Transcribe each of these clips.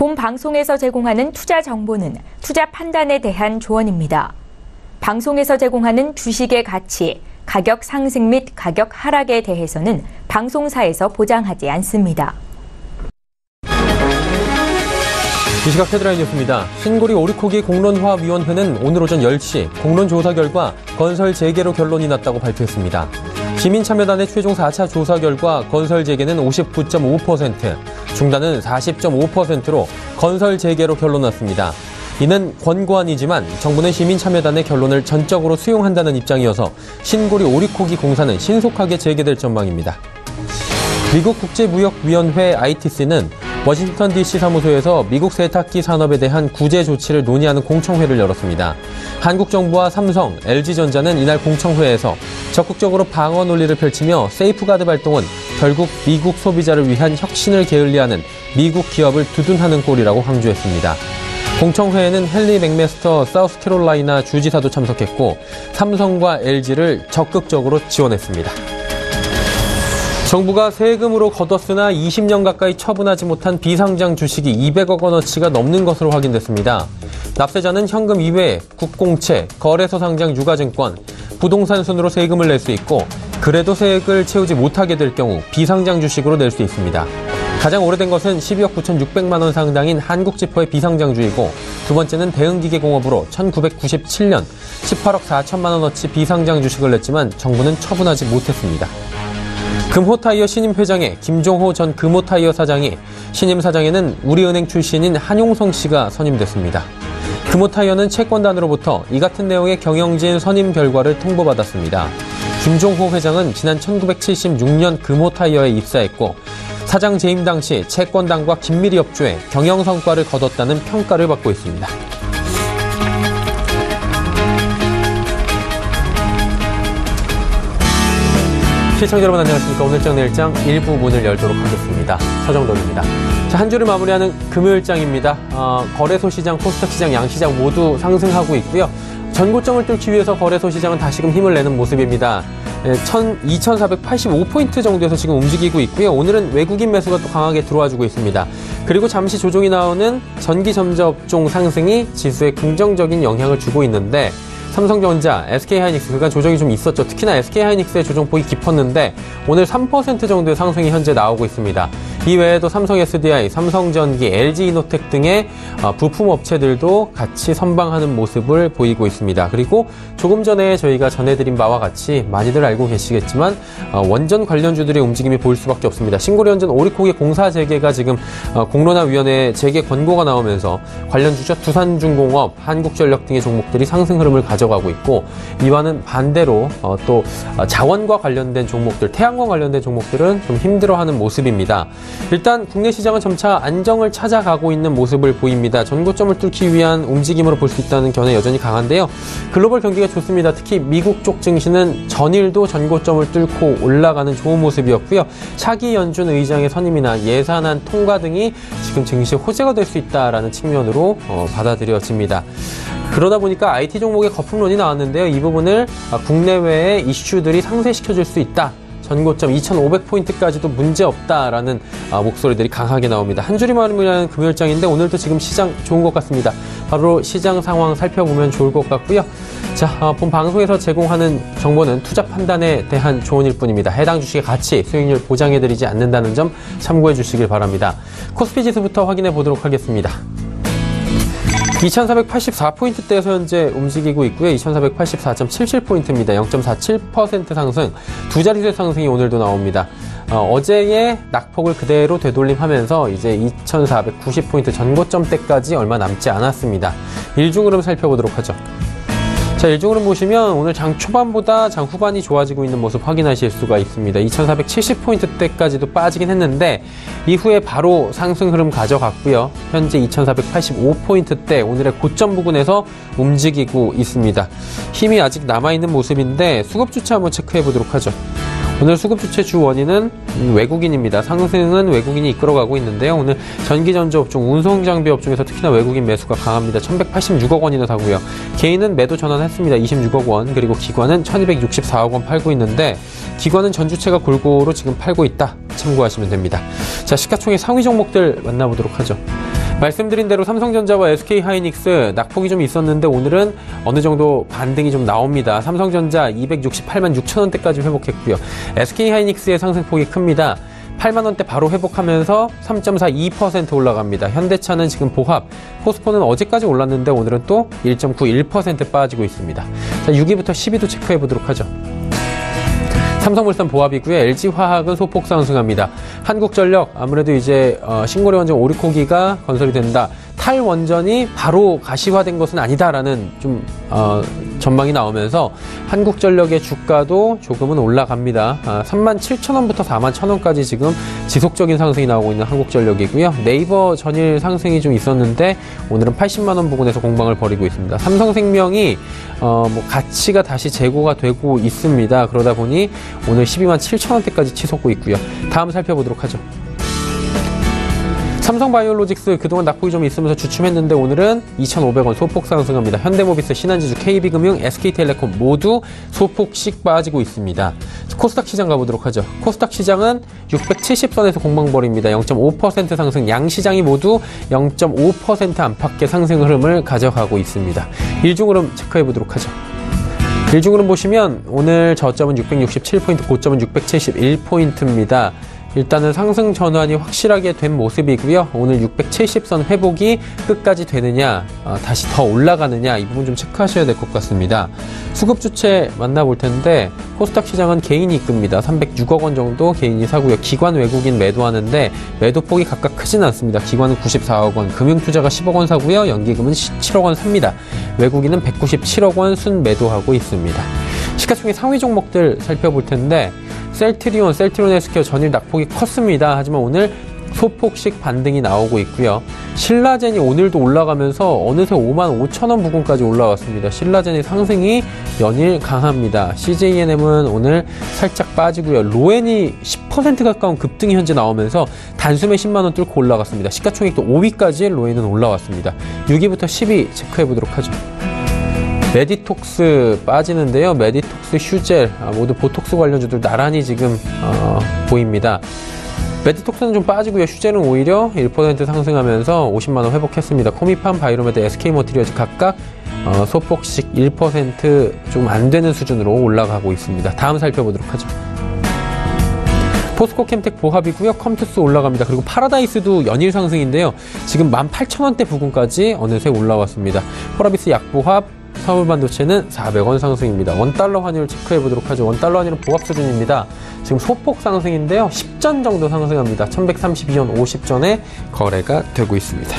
본 방송에서 제공하는 투자 정보는 투자 판단에 대한 조언입니다. 방송에서 제공하는 주식의 가치, 가격 상승 및 가격 하락에 대해서는 방송사에서 보장하지 않습니다. 이 시각 헤드라인 뉴스입니다. 신고리 오리코기 공론화위원회는 오늘 오전 10시 공론 조사 결과 건설 재개로 결론이 났다고 발표했습니다. 시민참여단의 최종 4차 조사 결과 건설 재개는 59.5%, 중단은 40.5%로 건설 재개로 결론 났습니다. 이는 권고안이지만 정부는 시민참여단의 결론을 전적으로 수용한다는 입장이어서 신고리 오리코기 공사는 신속하게 재개될 전망입니다. 미국 국제무역위원회 ITC는 워싱턴 DC 사무소에서 미국 세탁기 산업에 대한 구제 조치를 논의하는 공청회를 열었습니다. 한국 정부와 삼성, LG전자는 이날 공청회에서 적극적으로 방어 논리를 펼치며 세이프가드 발동은 결국 미국 소비자를 위한 혁신을 게을리하는 미국 기업을 두둔하는 꼴이라고 강조했습니다. 공청회에는 헨리 맥메스터 사우스캐롤라이나 주지사도 참석했고 삼성과 LG를 적극적으로 지원했습니다. 정부가 세금으로 거뒀으나 20년 가까이 처분하지 못한 비상장 주식이 200억 원어치가 넘는 것으로 확인됐습니다. 납세자는 현금 이외에 국공채, 거래소 상장 유가증권, 부동산 순으로 세금을 낼 수 있고 그래도 세액을 채우지 못하게 될 경우 비상장 주식으로 낼 수 있습니다. 가장 오래된 것은 12억 9,600만 원 상당인 한국지퍼의 비상장주이고 두 번째는 대응기계공업으로 1997년 18억 4천만 원어치 비상장 주식을 냈지만 정부는 처분하지 못했습니다. 금호타이어 신임 회장에 김종호 전 금호타이어 사장이, 신임 사장에는 우리은행 출신인 한용성 씨가 선임됐습니다. 금호타이어는 채권단으로부터 이 같은 내용의 경영진 선임 결과를 통보받았습니다. 김종호 회장은 지난 1976년 금호타이어에 입사했고 사장 재임 당시 채권단과 긴밀히 협조해 경영 성과를 거뒀다는 평가를 받고 있습니다. 시청자 여러분 안녕하십니까. 오늘장 내일장 일부 문을 열도록 하겠습니다. 서정돈입니다. 자, 한 주를 마무리하는 금요일장입니다. 거래소 시장, 코스닥 시장, 양시장 모두 상승하고 있고요. 전고점을 뚫기 위해서 거래소 시장은 다시금 힘을 내는 모습입니다. 2,485포인트 정도에서 지금 움직이고 있고요. 오늘은 외국인 매수가 또 강하게 들어와주고 있습니다. 그리고 잠시 조정이 나오는 전기전자업종 상승이 지수에 긍정적인 영향을 주고 있는데 삼성전자, SK하이닉스 그간 조정이 좀 있었죠. 특히나 SK하이닉스의 조정폭이 깊었는데 오늘 3% 정도의 상승이 현재 나오고 있습니다. 이외에도 삼성 SDI, 삼성전기, LG이노텍 등의 부품 업체들도 같이 선방하는 모습을 보이고 있습니다. 그리고 조금 전에 저희가 전해드린 바와 같이 많이들 알고 계시겠지만 원전 관련주들의 움직임이 보일 수밖에 없습니다. 신고리 원전 오리코기 공사 재개가 지금 공론화위원회 재개 권고가 나오면서 관련주죠. 두산중공업, 한국전력 등의 종목들이 상승 흐름을 가져가고 있고 이와는 반대로 또 자원과 관련된 종목들, 태양광 관련된 종목들은 좀 힘들어하는 모습입니다. 일단 국내 시장은 점차 안정을 찾아가고 있는 모습을 보입니다. 전고점을 뚫기 위한 움직임으로 볼 수 있다는 견해 여전히 강한데요. 글로벌 경기가 좋습니다. 특히 미국 쪽 증시는 전일도 전고점을 뚫고 올라가는 좋은 모습이었고요. 차기 연준 의장의 선임이나 예산안 통과 등이 지금 증시의 호재가 될 수 있다라는 측면으로 받아들여집니다. 그러다 보니까 IT 종목의 거품론이 나왔는데요. 이 부분을 국내외의 이슈들이 상쇄시켜줄 수 있다. 전고점 2,500포인트까지도 문제없다라는 목소리들이 강하게 나옵니다. 한 줄이 마무리하는 금요일장인데 오늘도 지금 시장 좋은 것 같습니다. 바로 시장 상황 살펴보면 좋을 것 같고요. 자, 본 방송에서 제공하는 정보는 투자 판단에 대한 조언일 뿐입니다. 해당 주식의 가치, 수익률 보장해드리지 않는다는 점 참고해 주시길 바랍니다. 코스피 지수부터 확인해 보도록 하겠습니다. 2,484포인트대에서 현재 움직이고 있고요. 2,484.77포인트입니다. 0.47% 상승, 두 자릿수의 상승이 오늘도 나옵니다. 어제의 낙폭을 그대로 되돌림하면서 이제 2,490포인트 전고점대까지 얼마 남지 않았습니다. 일중 흐름 살펴보도록 하죠. 자, 일중 흐름 보시면 오늘 장 초반보다 장 후반이 좋아지고 있는 모습 확인하실 수가 있습니다. 2,470포인트대까지도 빠지긴 했는데 이후에 바로 상승 흐름 가져갔고요. 현재 2,485포인트대 오늘의 고점 부근에서 움직이고 있습니다. 힘이 아직 남아있는 모습인데 수급주체 한번 체크해 보도록 하죠. 오늘 수급주체 주 원인은 외국인입니다. 상승은 외국인이 이끌어가고 있는데요. 오늘 전기전자업종, 운송장비업종에서 특히나 외국인 매수가 강합니다. 1,186억 원이나 사고요. 개인은 매도 전환했습니다. 26억 원. 그리고 기관은 1,264억 원 팔고 있는데 기관은 전주체가 골고루 지금 팔고 있다. 참고하시면 됩니다. 자, 시가총액 상위 종목들 만나보도록 하죠. 말씀드린 대로 삼성전자와 SK하이닉스 낙폭이 좀 있었는데 오늘은 어느 정도 반등이 좀 나옵니다. 삼성전자 268만 6천 원대까지 회복했고요. SK하이닉스의 상승폭이 큽니다. 8만 원대 바로 회복하면서 3.42% 올라갑니다. 현대차는 지금 보합, 포스코는 어제까지 올랐는데 오늘은 또 1.91% 빠지고 있습니다. 자, 6위부터 10위도 체크해 보도록 하죠. 삼성물산 보합이고요. LG화학은 소폭 상승합니다. 한국전력 아무래도 이제 신고리 원전 오리코기가 건설이 된다. 탈원전이 바로 가시화된 것은 아니다라는 좀 전망이 나오면서 한국전력의 주가도 조금은 올라갑니다. 37,000원부터 41,000원까지 지금 지속적인 상승이 나오고 있는 한국전력이고요. 네이버 전일 상승이 좀 있었는데 오늘은 80만 원 부근에서 공방을 벌이고 있습니다. 삼성생명이 가치가 다시 재고가 되고 있습니다. 그러다 보니 오늘 12만 7,000원대까지 치솟고 있고요. 다음 살펴보도록 하죠. 삼성바이오로직스 그동안 낙폭이 좀 있으면서 주춤했는데 오늘은 2,500원 소폭 상승합니다. 현대모비스, 신한지주, KB금융, SK텔레콤 모두 소폭씩 빠지고 있습니다. 코스닥 시장 가보도록 하죠. 코스닥 시장은 670선에서 공방벌입니다. 0.5% 상승, 양시장이 모두 0.5% 안팎의 상승 흐름을 가져가고 있습니다. 일중흐름 체크해보도록 하죠. 일중흐름 보시면 오늘 저점은 667포인트, 고점은 671포인트입니다. 일단은 상승 전환이 확실하게 된 모습이고요. 오늘 670선 회복이 끝까지 되느냐, 다시 더 올라가느냐 이 부분 좀 체크하셔야 될 것 같습니다. 수급 주체 만나볼 텐데 코스닥 시장은 개인이 이끕니다. 306억 원 정도 개인이 사고요. 기관 외국인 매도하는데 매도폭이 각각 크진 않습니다. 기관은 94억 원, 금융투자가 10억 원 사고요. 연기금은 17억 원 삽니다. 외국인은 197억 원 순 매도하고 있습니다. 시가총액 상위 종목들 살펴볼 텐데 셀트리온 헬스케어 전일 낙폭이 컸습니다. 하지만 오늘 소폭씩 반등이 나오고 있고요. 신라젠이 오늘도 올라가면서 어느새 55,000원 부근까지 올라왔습니다. 신라젠의 상승이 연일 강합니다. CJNM은 오늘 살짝 빠지고요. 로엔이 10% 가까운 급등이 현재 나오면서 단숨에 10만 원 뚫고 올라갔습니다. 시가총액도 5위까지 로엔은 올라왔습니다. 6위부터 10위 체크해 보도록 하죠. 메디톡스 빠지는데요. 메디톡스, 휴젤 모두 보톡스 관련주들 나란히 지금 보입니다. 메디톡스는 좀 빠지고요. 휴젤은 오히려 1% 상승하면서 50만 원 회복했습니다. 코미팜, 바이로메드, SK머티리얼즈 각각 소폭씩 1% 좀 안 되는 수준으로 올라가고 있습니다. 다음 살펴보도록 하죠. 포스코 캠텍 보합이고요. 컴투스 올라갑니다. 그리고 파라다이스도 연일 상승인데요. 지금 18,000원대 부근까지 어느새 올라왔습니다. 포라비스 약보합, 서울반도체는 400원 상승입니다. 원달러 환율 체크해보도록 하죠. 원달러 환율은 보합 수준입니다. 지금 소폭 상승인데요. 10전 정도 상승합니다. 1132원 50전에 거래가 되고 있습니다.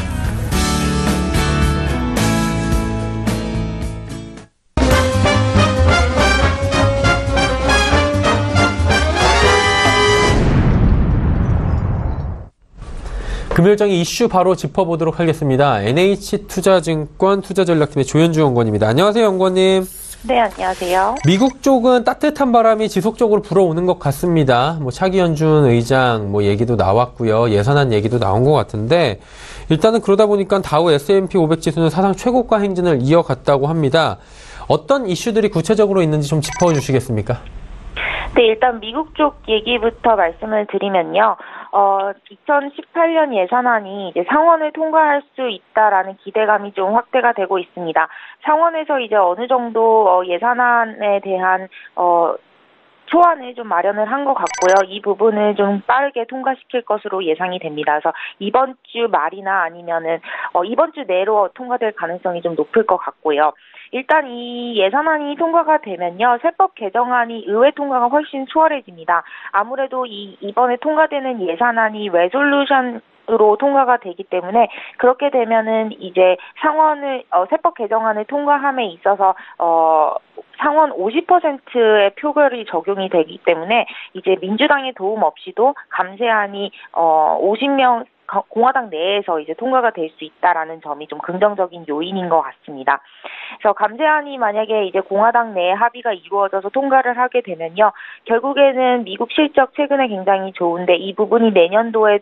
금요일장의 이슈 바로 짚어보도록 하겠습니다. NH투자증권 투자전략팀의 조현주 연구원입니다. 안녕하세요, 연구원님. 네, 안녕하세요. 미국 쪽은 따뜻한 바람이 지속적으로 불어오는 것 같습니다. 차기현준 의장 얘기도 나왔고요. 예산안 얘기도 나온 것 같은데 일단은 그러다 보니까 다우 S&P 500 지수는 사상 최고가 행진을 이어갔다고 합니다. 어떤 이슈들이 구체적으로 있는지 좀 짚어주시겠습니까? 네, 일단 미국 쪽 얘기부터 말씀을 드리면요. 2018년 예산안이 이제 상원을 통과할 수 있다라는 기대감이 좀 확대가 되고 있습니다. 상원에서 이제 어느 정도 예산안에 대한 초안을 좀 마련을 한 것 같고요. 이 부분을 좀 빠르게 통과시킬 것으로 예상이 됩니다. 그래서 이번 주 말이나 아니면은 이번 주 내로 통과될 가능성이 좀 높을 것 같고요. 일단 이 예산안이 통과가 되면요. 세법 개정안이 의회 통과가 훨씬 수월해집니다. 아무래도 이번에 통과되는 예산안이 레졸루션으로 통과가 되기 때문에 그렇게 되면은 이제 상원을 세법 개정안을 통과함에 있어서 상원 50%의 표결이 적용이 되기 때문에 이제 민주당의 도움 없이도 감세안이 50명 공화당 내에서 이제 통과가 될 수 있다라는 점이 좀 긍정적인 요인인 것 같습니다. 그래서 감세안이 만약에 이제 공화당 내 합의가 이루어져서 통과를 하게 되면요, 결국에는 미국 실적 최근에 굉장히 좋은데 이 부분이 내년도에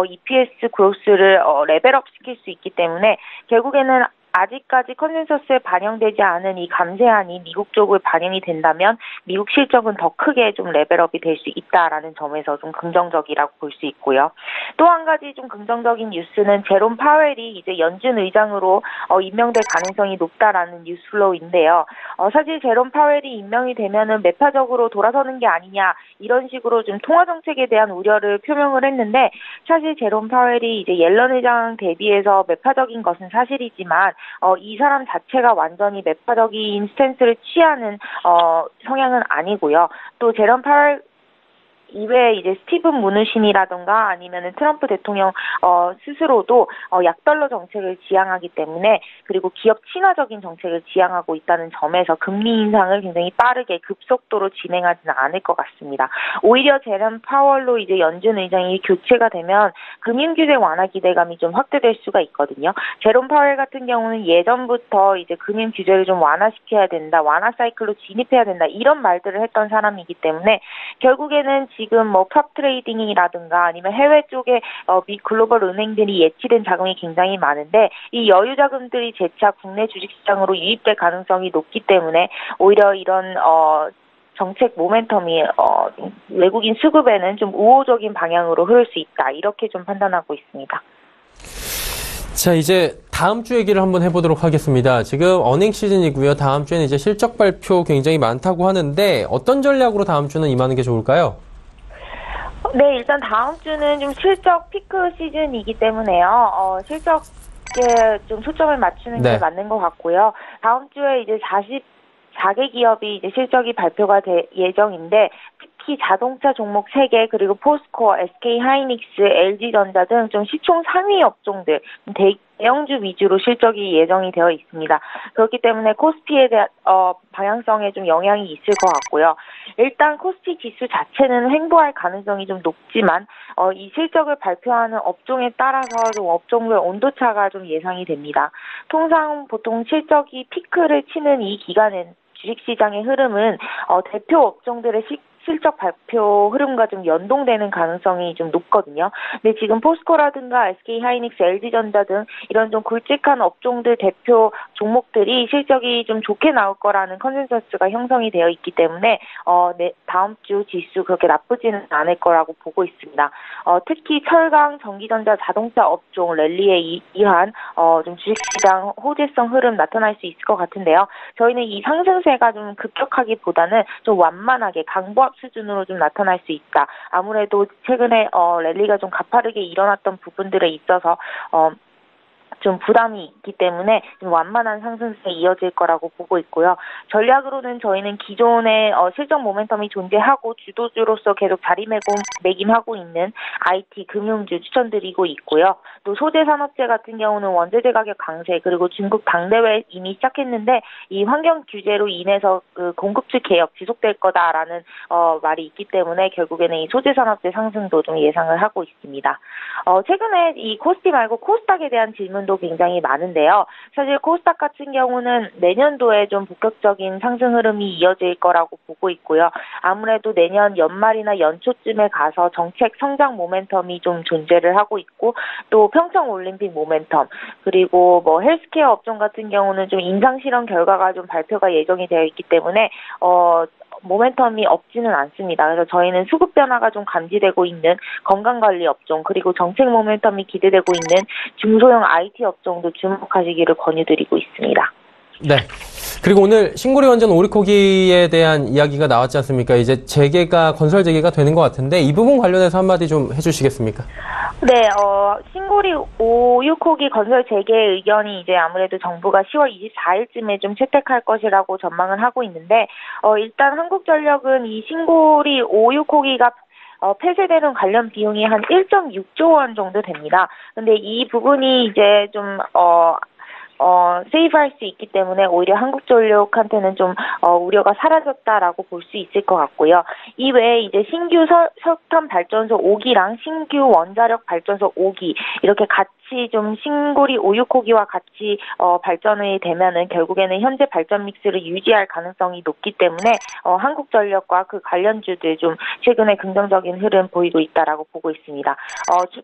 EPS 그로스를 레벨업 시킬 수 있기 때문에 결국에는 아직까지 컨센서스에 반영되지 않은 이 감세안이 미국 쪽을 반영이 된다면 미국 실적은 더 크게 좀 레벨업이 될 수 있다라는 점에서 좀 긍정적이라고 볼 수 있고요. 또 한 가지 좀 긍정적인 뉴스는 제롬 파웰이 이제 연준 의장으로 임명될 가능성이 높다라는 뉴스플로우인데요. 사실 제롬 파웰이 임명이 되면은 매파적으로 돌아서는 게 아니냐 이런 식으로 좀 통화 정책에 대한 우려를 표명을 했는데 사실 제롬 파웰이 이제 옐런 의장 대비해서 매파적인 것은 사실이지만 이 사람 자체가 완전히 매파적인 스탠스를 취하는 성향은 아니고요. 또 제롬 파웰 이외에 이제 스티븐 무누신이라던가 아니면은 트럼프 대통령 스스로도 약달러 정책을 지향하기 때문에 그리고 기업 친화적인 정책을 지향하고 있다는 점에서 금리 인상을 굉장히 빠르게 급속도로 진행하지는 않을 것 같습니다. 오히려 제롬 파월로 이제 연준 의장이 교체가 되면 금융 규제 완화 기대감이 좀 확대될 수가 있거든요. 제롬 파월 같은 경우는 예전부터 이제 금융 규제를 좀 완화시켜야 된다, 완화 사이클로 진입해야 된다 이런 말들을 했던 사람이기 때문에 결국에는 지금 뭐 프롭 트레이딩이라든가 아니면 해외 쪽에 미 글로벌 은행들이 예치된 자금이 굉장히 많은데 이 여유 자금들이 재차 국내 주식시장으로 유입될 가능성이 높기 때문에 오히려 이런 정책 모멘텀이 외국인 수급에는 좀 우호적인 방향으로 흐를 수 있다 이렇게 좀 판단하고 있습니다. 자, 이제 다음 주 얘기를 한번 해보도록 하겠습니다. 지금 어닝 시즌이고요. 다음 주에는 이제 실적 발표 굉장히 많다고 하는데 어떤 전략으로 다음 주는 임하는 게 좋을까요? 네, 일단 다음 주는 좀 실적 피크 시즌이기 때문에요. 실적에 좀 초점을 맞추는 게 맞는 것 같고요. 다음 주에 이제 44개 기업이 이제 실적이 발표가 될 예정인데 특히 자동차 종목 3개 그리고 포스코, SK 하이닉스, LG전자 등 좀 시총 상위 업종들 대형주 위주로 실적이 예정이 되어 있습니다. 그렇기 때문에 코스피에 대한 방향성에 좀 영향이 있을 것 같고요. 일단 코스피 지수 자체는 횡보할 가능성이 좀 높지만 이 실적을 발표하는 업종에 따라서 좀 업종별 온도차가 좀 예상이 됩니다. 통상 보통 실적이 피크를 치는 이 기간엔 주식시장의 흐름은 대표 업종들의 실적 발표 흐름과 좀 연동되는 가능성이 좀 높거든요. 근데 지금 포스코라든가 SK 하이닉스, LG전자 등 이런 좀 굵직한 업종들 대표 종목들이 실적이 좀 좋게 나올 거라는 컨센서스가 형성이 되어 있기 때문에 다음 주 지수 그렇게 나쁘지는 않을 거라고 보고 있습니다. 특히 철강, 전기전자, 자동차 업종 랠리에 의한 좀 주식시장 호재성 흐름 나타날 수 있을 것 같은데요. 저희는 이 상승세가 좀 급격하기보다는 좀 완만하게 강보합 수준으로 좀 나타날 수 있다. 아무래도 최근에 랠리가 좀 가파르게 일어났던 부분들에 있어서 좀 부담이 있기 때문에 좀 완만한 상승세에 이어질 거라고 보고 있고요. 전략으로는 저희는 기존의 실적 모멘텀이 존재하고 주도주로서 계속 자리매김하고 있는 IT, 금융주 추천드리고 있고요. 또 소재산업재 같은 경우는 원재재 가격 강세 그리고 중국 당대회 이미 시작했는데 이 환경 규제로 인해서 그 공급처 개혁 지속될 거다라는 말이 있기 때문에 결국에는 이 소재산업재 상승도 좀 예상을 하고 있습니다. 최근에 이 코스피 말고 코스닥에 대한 질문도 굉장히 많은데요. 사실 코스닥 같은 경우는 내년도에 좀 본격적인 상승 흐름이 이어질 거라고 보고 있고요. 아무래도 내년 연말이나 연초쯤에 가서 정책 성장 모멘텀이 좀 존재를 하고 있고 또 평창 올림픽 모멘텀 그리고 뭐 헬스케어 업종 같은 경우는 좀 임상 실험 결과가 좀 발표가 예정이 되어 있기 때문에 모멘텀이 없지는 않습니다. 그래서 저희는 수급 변화가 좀 감지되고 있는 건강관리 업종 그리고 정책 모멘텀이 기대되고 있는 중소형 IT 업종도 주목하시기를 권유드리고 있습니다. 네. 그리고 오늘 신고리 원전 오리코기에 대한 이야기가 나왔지 않습니까? 이제 건설 재개가 되는 것 같은데 이 부분 관련해서 한마디 좀 해주시겠습니까? 네, 신고리 5,6호기 건설 재개 의견이 이제 아무래도 정부가 10월 24일쯤에 좀 채택할 것이라고 전망을 하고 있는데, 일단 한국전력은 이 신고리 5,6호기가 폐쇄되는 관련 비용이 한 1.6조 원 정도 됩니다. 근데 이 부분이 이제 좀, 세이브할 수 있기 때문에 오히려 한국전력한테는 좀 우려가 사라졌다라고 볼 수 있을 것 같고요. 이 외에 이제 신규 석탄 발전소 5기랑 신규 원자력 발전소 5기 이렇게 같이 좀 신고리 5,6호기와 같이 발전이 되면은 결국에는 현재 발전 믹스를 유지할 가능성이 높기 때문에 한국전력과 그 관련주들 좀 최근에 긍정적인 흐름 보이고 있다라고 보고 있습니다.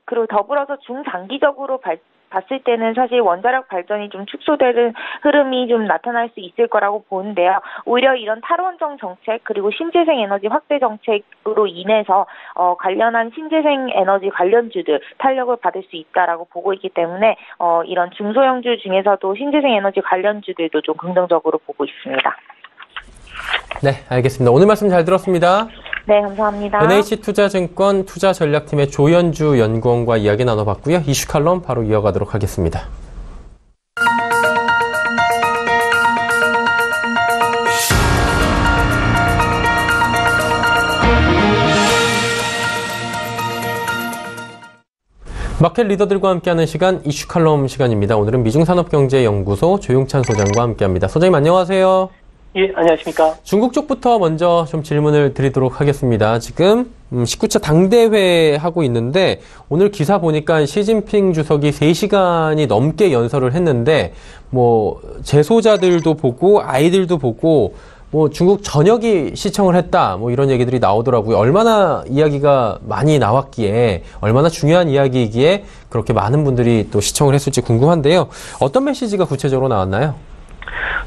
그리고 더불어서 중장기적으로 봤을 때는 사실 원자력 발전이 좀 축소되는 흐름이 좀 나타날 수 있을 거라고 보는데요. 오히려 이런 탈원전 정책 그리고 신재생 에너지 확대 정책으로 인해서 관련한 신재생 에너지 관련주들 탄력을 받을 수 있다라고 보고 있기 때문에 이런 중소형주 중에서도 신재생 에너지 관련주들도 좀 긍정적으로 보고 있습니다. 네, 알겠습니다. 오늘 말씀 잘 들었습니다. 네, 감사합니다. NH투자증권 투자전략팀의 조현주 연구원과 이야기 나눠봤고요. 이슈 칼럼 바로 이어가도록 하겠습니다. 마켓 리더들과 함께하는 시간 이슈 칼럼 시간입니다. 오늘은 미중산업경제연구소 조용찬 소장과 함께합니다. 소장님 안녕하세요. 예, 안녕하십니까. 중국 쪽부터 먼저 좀 질문을 드리도록 하겠습니다. 지금 19차 당대회 하고 있는데 오늘 기사 보니까 시진핑 주석이 3시간이 넘게 연설을 했는데 뭐 재소자들도 보고 아이들도 보고 뭐 중국 전역이 시청을 했다 뭐 이런 얘기들이 나오더라고요. 얼마나 이야기가 많이 나왔기에 얼마나 중요한 이야기이기에 그렇게 많은 분들이 또 시청을 했을지 궁금한데요. 어떤 메시지가 구체적으로 나왔나요?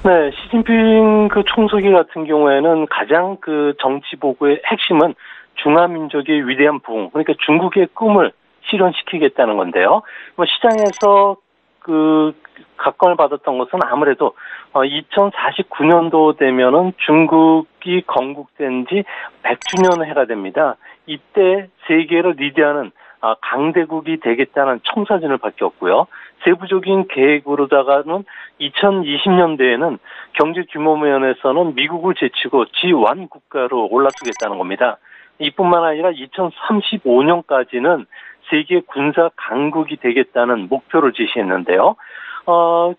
네, 시진핑 그 총書記 같은 경우에는 가장 그 정치 보고의 핵심은 중화민족의 위대한 부흥, 그러니까 중국의 꿈을 실현시키겠다는 건데요. 뭐 시장에서 그 각광을 받았던 것은 아무래도 2049년도 되면은 중국이 건국된 지 100주년 해가 됩니다. 이때 세계를 리드하는 강대국이 되겠다는 청사진을 밝혔고요. 세부적인 계획으로다가는 2020년대에는 경제 규모 면에서는 미국을 제치고 G1 국가로 올라서겠다는 겁니다. 이뿐만 아니라 2035년까지는 세계 군사 강국이 되겠다는 목표를 제시했는데요.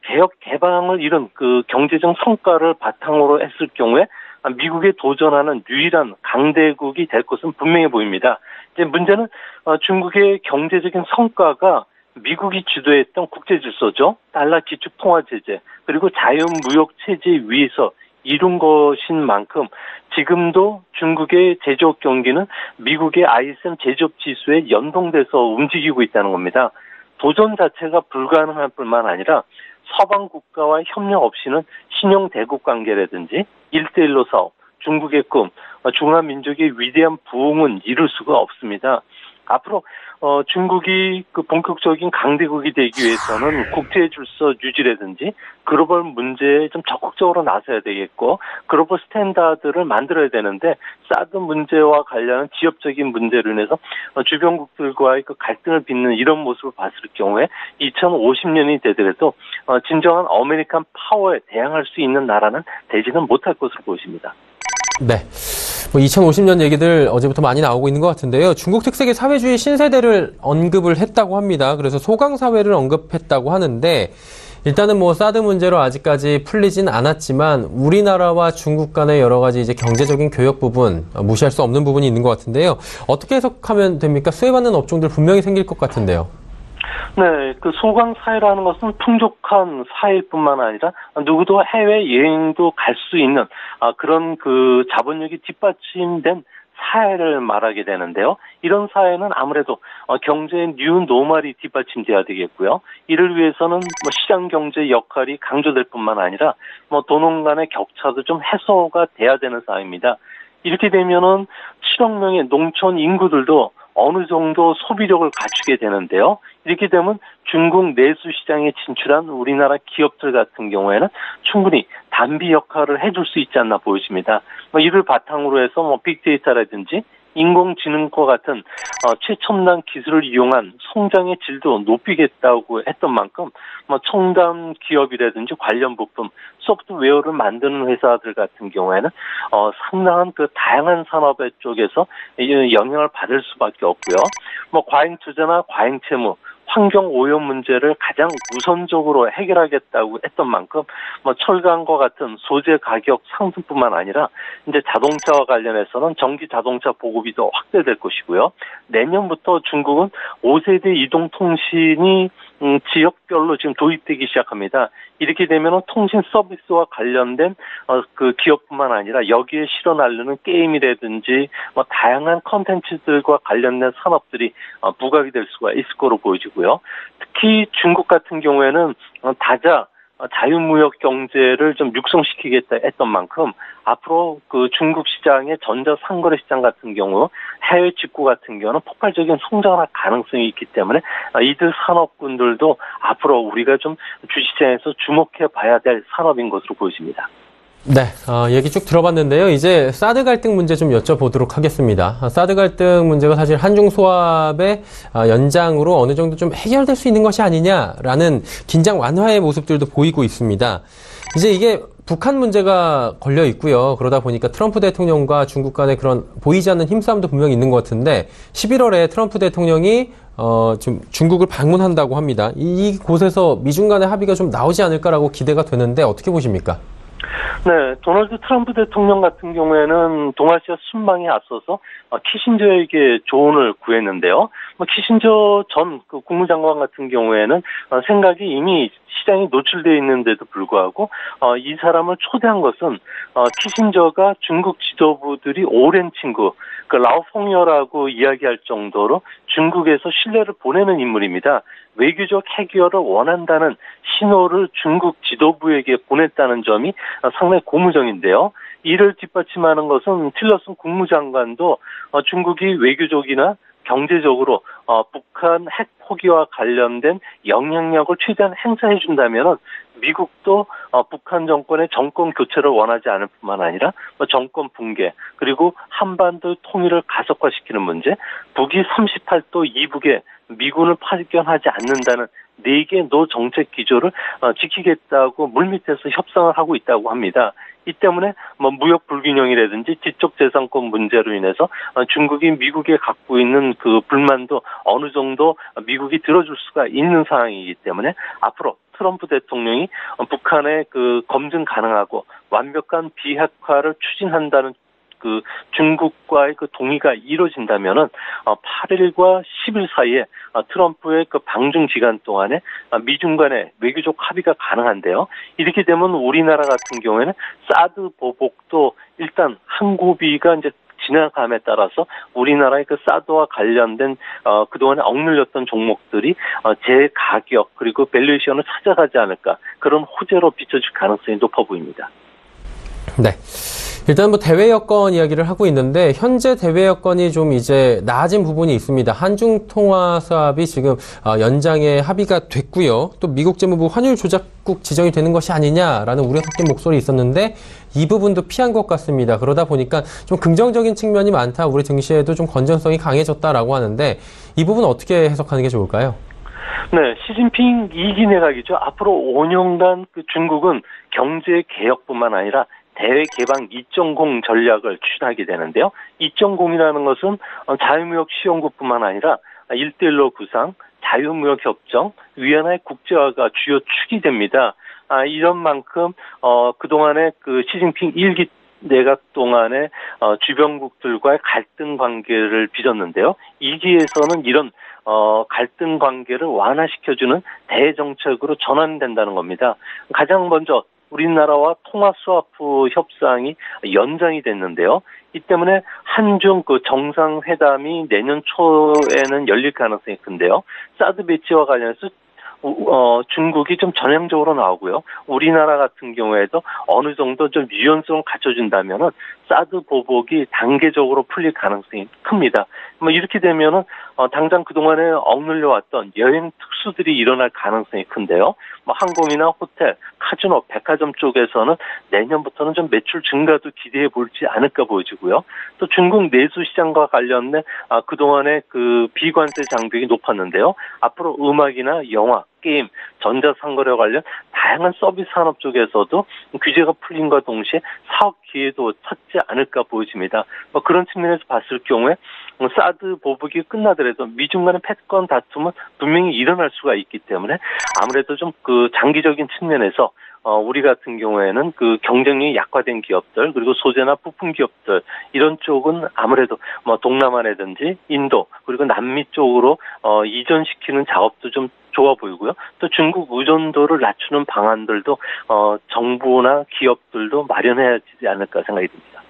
개혁 개방을 이룬 그 경제적 성과를 바탕으로 했을 경우에 미국에 도전하는 유일한 강대국이 될 것은 분명해 보입니다. 이제 문제는 중국의 경제적인 성과가 미국이 주도했던 국제 질서죠. 달러 기축 통화 제재 그리고 자유무역 체제 위에서 이룬 것인 만큼 지금도 중국의 제조업 경기는 미국의 ISM 제조업 지수에 연동돼서 움직이고 있다는 겁니다. 도전 자체가 불가능할 뿐만 아니라 서방 국가와 협력 없이는 신형 대국 관계라든지 1대1로 사업, 중국의 꿈, 중화민족의 위대한 부흥은 이룰 수가 없습니다. 앞으로 중국이 그 본격적인 강대국이 되기 위해서는 국제 질서 유지라든지 글로벌 문제에 좀 적극적으로 나서야 되겠고 글로벌 스탠다드를 만들어야 되는데 사드 문제와 관련한 지역적인 문제로 인해서 주변국들과의 그 갈등을 빚는 이런 모습을 봤을 경우에 2050년이 되더라도 진정한 아메리칸 파워에 대항할 수 있는 나라는 되지는 못할 것으로 보입니다. 네. 2050년 얘기들 어제부터 많이 나오고 있는 것 같은데요. 중국 특색의 사회주의 신세대를 언급을 했다고 합니다. 그래서 소강사회를 언급했다고 하는데 일단은 뭐 사드 문제로 아직까지 풀리진 않았지만 우리나라와 중국 간의 여러 가지 이제 경제적인 교역 부분 무시할 수 없는 부분이 있는 것 같은데요. 어떻게 해석하면 됩니까? 수혜받는 업종들 분명히 생길 것 같은데요. 네, 그 소강 사회라는 것은 풍족한 사회일 뿐만 아니라 누구도 해외 여행도 갈 수 있는 그런 그 자본력이 뒷받침된 사회를 말하게 되는데요. 이런 사회는 아무래도 경제의 뉴 노멀이 뒷받침돼야 되겠고요. 이를 위해서는 뭐 시장 경제 역할이 강조될 뿐만 아니라 뭐 도농 간의 격차도 좀 해소가 돼야 되는 사회입니다. 이렇게 되면은 7억 명의 농촌 인구들도 어느 정도 소비력을 갖추게 되는데요. 이렇게 되면 중국 내수 시장에 진출한 우리나라 기업들 같은 경우에는 충분히 단비 역할을 해줄 수 있지 않나 보여집니다. 이를 바탕으로 해서 빅데이터라든지 인공지능과 같은 최첨단 기술을 이용한 성장의 질도 높이겠다고 했던 만큼 첨단 기업이라든지 관련 부품, 소프트웨어를 만드는 회사들 같은 경우에는 상당한 그 다양한 산업의 쪽에서 영향을 받을 수밖에 없고요. 과잉 투자나 과잉 채무, 환경 오염 문제를 가장 우선적으로 해결하겠다고 했던 만큼 철강과 같은 소재 가격 상승뿐만 아니라 이제 자동차와 관련해서는 전기 자동차 보급이 더 확대될 것이고요. 내년부터 중국은 5세대 이동통신이 지역별로 지금 도입되기 시작합니다. 이렇게 되면 통신 서비스와 관련된 그 기업뿐만 아니라 여기에 실어 나르는 게임이라든지 다양한 컨텐츠들과 관련된 산업들이 부각이 될 수가 있을 거로 보여지고요. 보이고요. 특히 중국 같은 경우에는 다자 자유무역 경제를 좀 육성시키겠다 했던 만큼 앞으로 그 중국 시장의 전자상거래 시장 같은 경우 해외 직구 같은 경우는 폭발적인 성장을 할 가능성이 있기 때문에 이들 산업군들도 앞으로 우리가 좀 주식시장에서 주목해 봐야 될 산업인 것으로 보여집니다. 네, 얘기 쭉 들어봤는데요. 이제 사드 갈등 문제 좀 여쭤보도록 하겠습니다. 사드 갈등 문제가 사실 한중소합의 연장으로 어느 정도 좀 해결될 수 있는 것이 아니냐라는 긴장 완화의 모습들도 보이고 있습니다. 이제 이게 북한 문제가 걸려 있고요. 그러다 보니까 트럼프 대통령과 중국 간의 그런 보이지 않는 힘싸움도 분명히 있는 것 같은데 11월에 트럼프 대통령이 지금 중국을 방문한다고 합니다. 이곳에서 미중 간의 합의가 좀 나오지 않을까라고 기대가 되는데 어떻게 보십니까? 네, 도널드 트럼프 대통령 같은 경우에는 동아시아 순방에 앞서서 키신저에게 조언을 구했는데요. 키신저 전 그 국무장관 같은 경우에는 생각이 이미 시장에 노출되어 있는데도 불구하고 이 사람을 초대한 것은 키신저가 중국 지도부들이 오랜 친구, 그 라오퐁여라고 이야기할 정도로 중국에서 신뢰를 보내는 인물입니다. 외교적 해결을 원한다는 신호를 중국 지도부에게 보냈다는 점이 상당히 고무적인데요. 이를 뒷받침하는 것은 틸러슨 국무장관도 중국이 외교적이나 경제적으로 북한 핵 포기와 관련된 영향력을 최대한 행사해 준다면 미국도 북한 정권의 정권 교체를 원하지 않을 뿐만 아니라 정권 붕괴 그리고 한반도 통일을 가속화시키는 문제, 북이 38도 이북에 미군을 파견하지 않는다는 4개 노 정책 기조를 지키겠다고 물밑에서 협상을 하고 있다고 합니다. 이 때문에 무역 불균형이라든지 지적재산권 문제로 인해서 중국이 미국에 갖고 있는 그 불만도 어느 정도 미국이 들어줄 수가 있는 상황이기 때문에 앞으로 트럼프 대통령이 북한의 그 검증 가능하고 완벽한 비핵화를 추진한다는 그 중국과의 그 동의가 이루어진다면은 8일과 10일 사이에 트럼프의 그 방중 기간 동안에 미중 간의 외교적 합의가 가능한데요. 이렇게 되면 우리나라 같은 경우에는 사드 보복도 일단 항구비가 이제 지나감에 따라서 우리나라의 그 사드와 관련된 그동안에 억눌렸던 종목들이 재가격 그리고 밸류에이션을 찾아가지 않을까 그런 호재로 비춰질 가능성이 높아 보입니다. 네. 일단 대외 여건 이야기를 하고 있는데 현재 대외 여건이 좀 이제 나아진 부분이 있습니다. 한중 통화 사업이 지금 연장에 합의가 됐고요. 또 미국 재무부 환율 조작국 지정이 되는 것이 아니냐라는 우려 섞인 목소리 있었는데 이 부분도 피한 것 같습니다. 그러다 보니까 좀 긍정적인 측면이 많다. 우리 증시에도 좀 건전성이 강해졌다라고 하는데 이 부분 어떻게 해석하는 게 좋을까요? 네, 시진핑 2기 내각이죠. 앞으로 5년간 그 중국은 경제 개혁뿐만 아니라 대외 개방 2.0 전략을 추진하게 되는데요. 2.0이라는 것은 자유무역 시험국뿐만 아니라 1대1로 구상, 자유무역 협정, 위안화의 국제화가 주요 축이 됩니다. 이런 만큼 그동안에 그 시진핑 1기 내각 동안에 주변국들과의 갈등 관계를 빚었는데요. 2기에서는 이런 갈등 관계를 완화시켜주는 대정책으로 전환된다는 겁니다. 가장 먼저 우리나라와 통화스와프 협상이 연장이 됐는데요. 이 때문에 한중 그 정상회담이 내년 초에는 열릴 가능성이 큰데요. 사드 배치와 관련해서 중국이 좀 전향적으로 나오고요. 우리나라 같은 경우에도 어느 정도 좀 유연성을 갖춰준다면은 사드 보복이 단계적으로 풀릴 가능성이 큽니다. 이렇게 되면은 당장 그동안에 억눌려왔던 여행 특수들이 일어날 가능성이 큰데요. 항공이나 호텔, 카지노, 백화점 쪽에서는 내년부터는 좀 매출 증가도 기대해 볼지 않을까 보여지고요. 또 중국 내수 시장과 관련된 그동안에 그 비관세 장벽이 높았는데요. 앞으로 음악이나 영화, 게임, 전자상거래 관련 다양한 서비스 산업 쪽에서도 규제가 풀림과 동시에 사업 기회도 찾지 않을까 보여집니다. 그런 측면에서 봤을 경우에 사드 보복이 끝나더라도 미중 간의 패권 다툼은 분명히 일어날 수가 있기 때문에 아무래도 좀 그 장기적인 측면에서 우리 같은 경우에는 그 경쟁력이 약화된 기업들 그리고 소재나 부품 기업들 이런 쪽은 아무래도 동남아라든지 인도 그리고 남미 쪽으로 이전시키는 작업도 좀 좋아 보이고요. 또 중국 의존도를 낮추는 방안들도 정부나 기업들도 마련해야 되지 않을까 생각이 듭니다.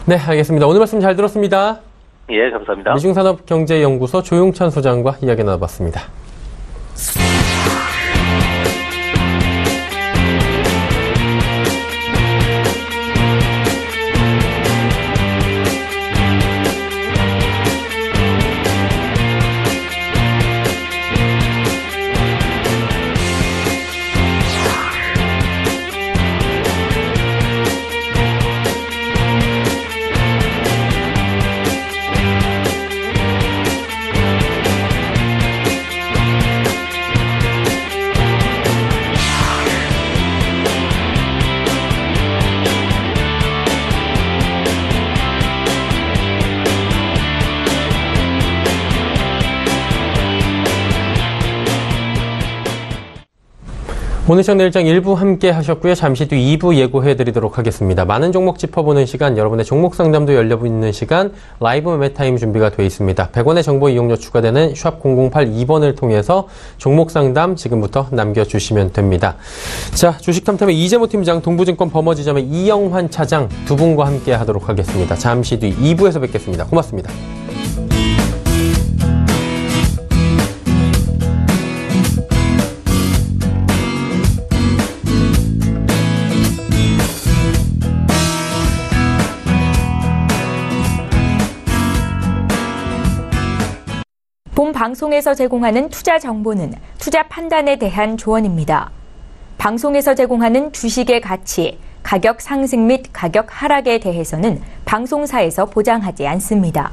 네, 알겠습니다. 오늘 말씀 잘 들었습니다. 예, 감사합니다. 미중산업경제연구소 조용찬 소장과 이야기 나눠봤습니다. 오늘 시장 내일장 1부 함께 하셨고요. 잠시 뒤 2부 예고해드리도록 하겠습니다. 많은 종목 짚어보는 시간, 여러분의 종목 상담도 열려있는 시간, 라이브 매매타임 준비가 되어 있습니다. 100원의 정보 이용료 추가되는 샵 0082번을 통해서 종목 상담 지금부터 남겨주시면 됩니다. 자, 주식탐탐의 이재모 팀장, 동부증권 버머지점의 이영환 차장 두 분과 함께 하도록 하겠습니다. 잠시 뒤 2부에서 뵙겠습니다. 고맙습니다. 본 방송에서 제공하는 투자 정보는 투자 판단에 대한 조언입니다. 방송에서 제공하는 주식의 가치, 가격 상승 및 가격 하락에 대해서는 방송사에서 보장하지 않습니다.